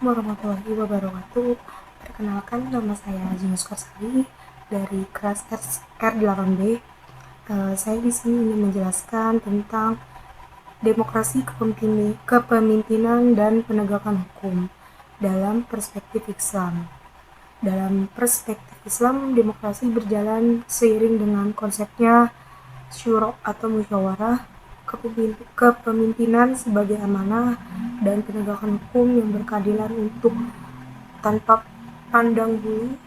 warahmatullahi wabarakatuh. Perkenalkan, nama saya Jinus Karsari dari kelas R8B. Saya di sini ingin menjelaskan tentang demokrasi, kepemimpinan, dan penegakan hukum dalam perspektif Islam. Dalam perspektif Islam, demokrasi berjalan seiring dengan konsepnya syuro atau musyawarah, kepemimpinan sebagai amanah, dan penegakan hukum yang berkeadilan untuk tanpa pandang bulu.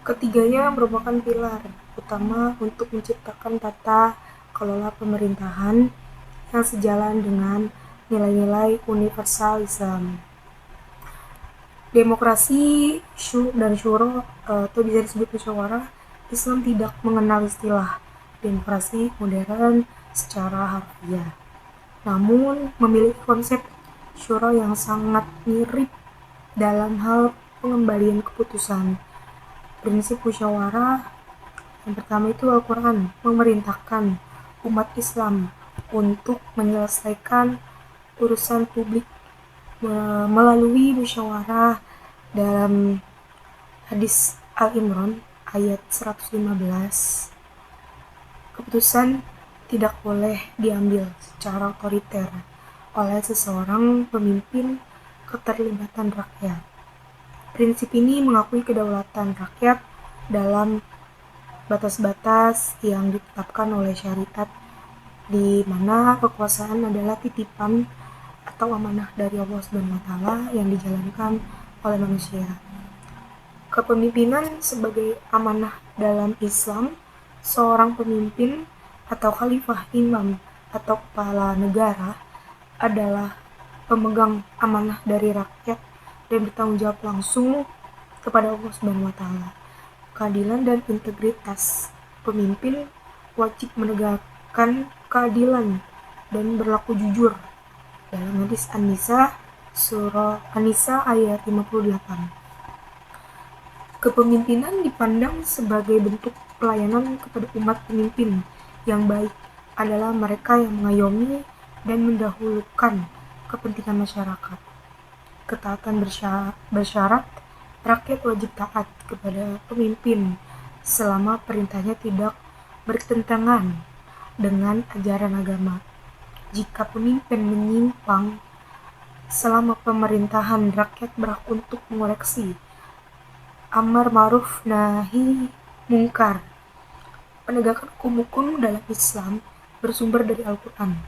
Ketiganya merupakan pilar utama untuk menciptakan tata kelola pemerintahan yang sejalan dengan nilai-nilai universal Islam. Demokrasi dan syuro atau bisa disebut musyawarah, Islam tidak mengenal istilah demokrasi modern secara harfiah, namun memiliki konsep syuro yang sangat mirip dalam hal pengembalian keputusan. Prinsip musyawarah yang pertama itu Al-Quran memerintahkan umat Islam untuk menyelesaikan urusan publik melalui musyawarah dalam hadis Al-Imran ayat 115. Keputusan tidak boleh diambil secara otoriter oleh seseorang pemimpin keterlibatan rakyat. Prinsip ini mengakui kedaulatan rakyat dalam batas-batas yang ditetapkan oleh syariat, di mana kekuasaan adalah titipan atau amanah dari Allah SWT yang dijalankan oleh manusia. Kepemimpinan sebagai amanah dalam Islam, seorang pemimpin atau khalifah imam atau kepala negara adalah pemegang amanah dari rakyat dan bertanggung jawab langsung kepada Allah SWT. Keadilan dan integritas pemimpin wajib menegakkan keadilan dan berlaku jujur. Dalam hadis An-Nisa, surah An-Nisa ayat 58. Kepemimpinan dipandang sebagai bentuk pelayanan kepada umat. Pemimpin yang baik adalah mereka yang mengayomi dan mendahulukan kepentingan masyarakat. Ketaatan bersyarat rakyat wajib taat kepada pemimpin selama perintahnya tidak bertentangan dengan ajaran agama. Jika pemimpin menyimpang selama pemerintahan, rakyat berhak untuk mengoreksi. Amar ma'ruf nahi mungkar. Penegakan hukum dalam Islam bersumber dari Al-Quran,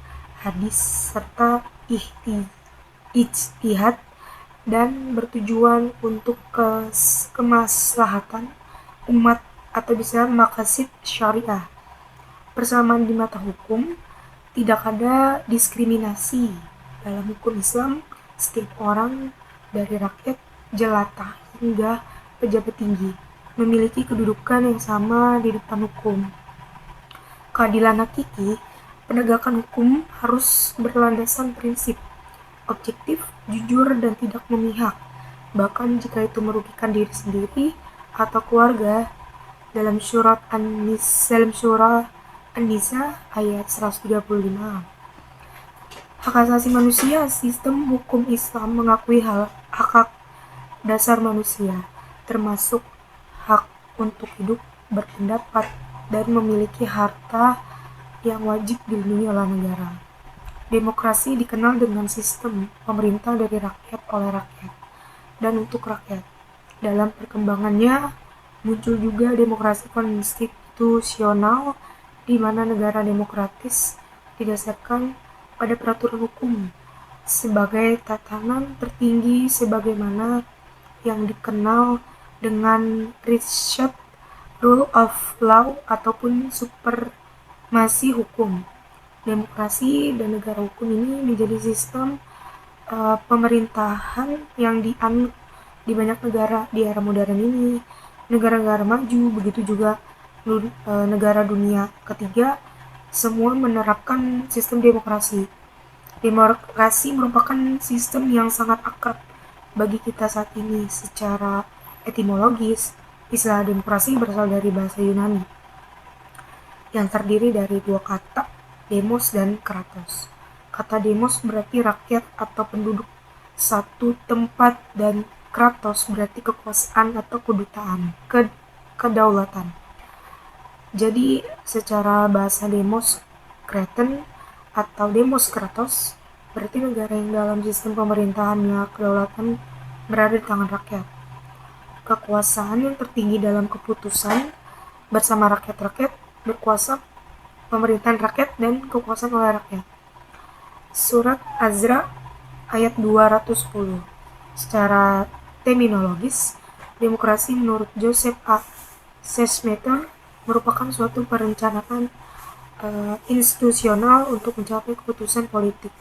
hadis, serta ijtihad dan bertujuan untuk kemaslahatan umat atau bisa maqasid syariah. Persamaan di mata hukum, tidak ada diskriminasi. Dalam hukum Islam, setiap orang dari rakyat jelata hingga pejabat tinggi memiliki kedudukan yang sama di depan hukum. Keadilan hakiki, penegakan hukum harus berlandasan prinsip objektif, jujur, dan tidak memihak, bahkan jika itu merugikan diri sendiri atau keluarga. Dalam surah An-Nisa ayat 135. Hak asasi manusia, sistem hukum Islam mengakui hak dasar manusia, termasuk hak untuk hidup, berpendapat, dan memiliki harta yang wajib dilindungi oleh negara. Demokrasi dikenal dengan sistem pemerintah dari rakyat, oleh rakyat, dan untuk rakyat. Dalam perkembangannya, muncul juga demokrasi konstitusional, di mana negara demokratis didasarkan pada peraturan hukum sebagai tatanan tertinggi, sebagaimana yang dikenal dengan Richard Rule of Law ataupun supremasi hukum. Demokrasi dan negara hukum ini menjadi sistem pemerintahan yang dianut di banyak negara di era modern ini. Negara-negara maju, begitu juga negara dunia ketiga, semua menerapkan sistem demokrasi. Demokrasi merupakan sistem yang sangat akrab bagi kita saat ini. Secara etimologis, istilah demokrasi berasal dari bahasa Yunani yang terdiri dari dua kata, demos dan kratos. Kata demos berarti rakyat atau penduduk, satu tempat, dan kratos berarti kekuasaan atau kedutaan, kedaulatan. Jadi secara bahasa demos Kreten atau demos kratos berarti negara yang dalam sistem pemerintahannya kedaulatan berada di tangan rakyat. Kekuasaan yang tertinggi dalam keputusan bersama rakyat-rakyat, berkuasa pemerintahan rakyat dan kekuasaan oleh rakyat. Surat Azra ayat 210. Secara terminologis, demokrasi menurut Joseph A. Sesmeter merupakan suatu perencanaan institusional untuk mencapai keputusan politik,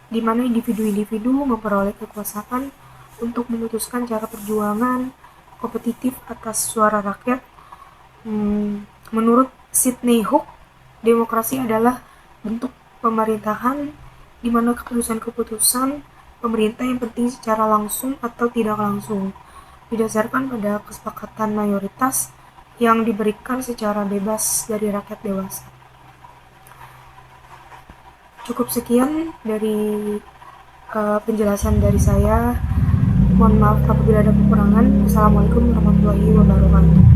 di mana individu-individu memperoleh kekuasaan untuk memutuskan cara perjuangan kompetitif atas suara rakyat. Menurut Sidney Hook, demokrasi adalah bentuk pemerintahan di mana keputusan-keputusan pemerintah yang penting secara langsung atau tidak langsung didasarkan pada kesepakatan mayoritas yang diberikan secara bebas dari rakyat dewasa. Cukup sekian dari penjelasan dari saya. Mohon maaf apabila ada kekurangan. Assalamualaikum warahmatullahi wabarakatuh.